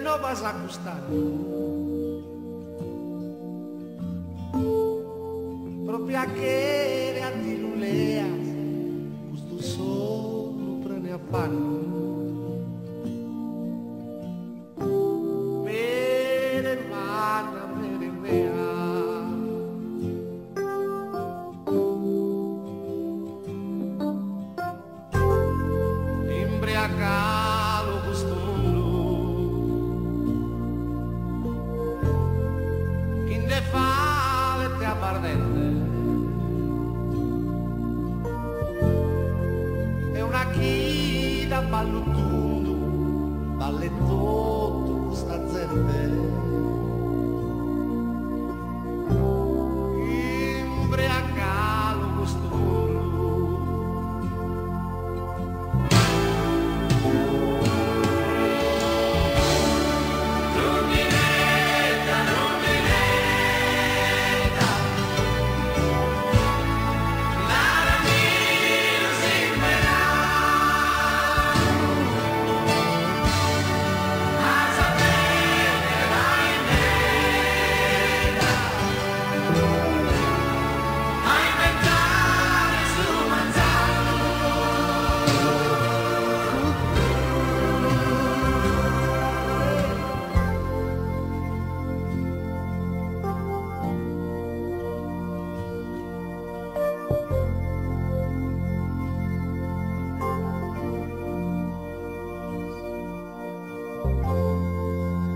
No vas a gustar proprio a che a ti luleas questo solo prende a fanno mere mana mere mea imbriacalo questo mondo è una chida ballutundo balle tutto questa gente imbriacalo questo mondo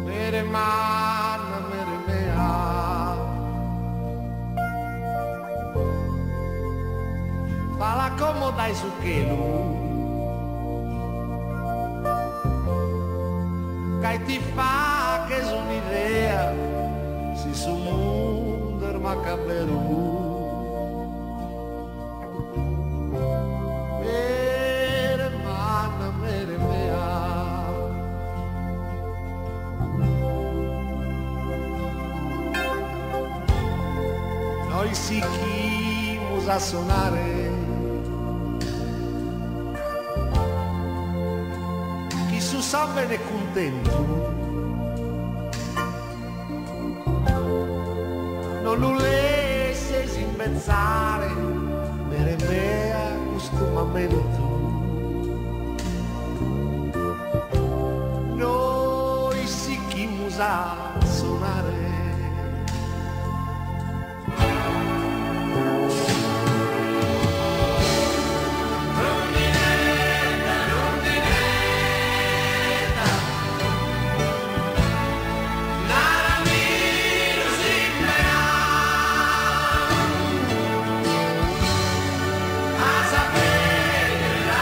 mere mana mere mea fala como dai su chelu cai ti fa che è un'idea si su mondo macabero mere mana mere mea noi sichimos a suonare chi su sa bene contento non lo lascies imbezzare mere mea questo momento noi sichimos a suonare A sapere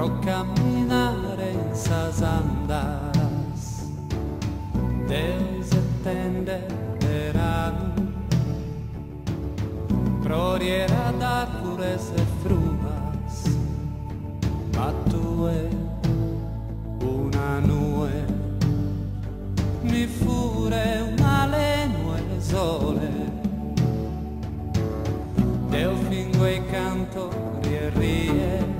pro camminare in sas andas Deus attende verano proriera d'arbures e fruas ma tu è una nue mi fure una lenue sole Deo fingo e canto rie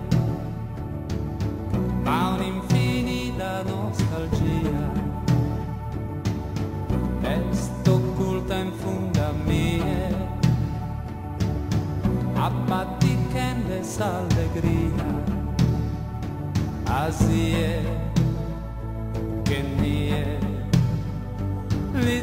ma un'infinita nostalgia est occulta in funda mie abbaticende s'allegria asie che nie li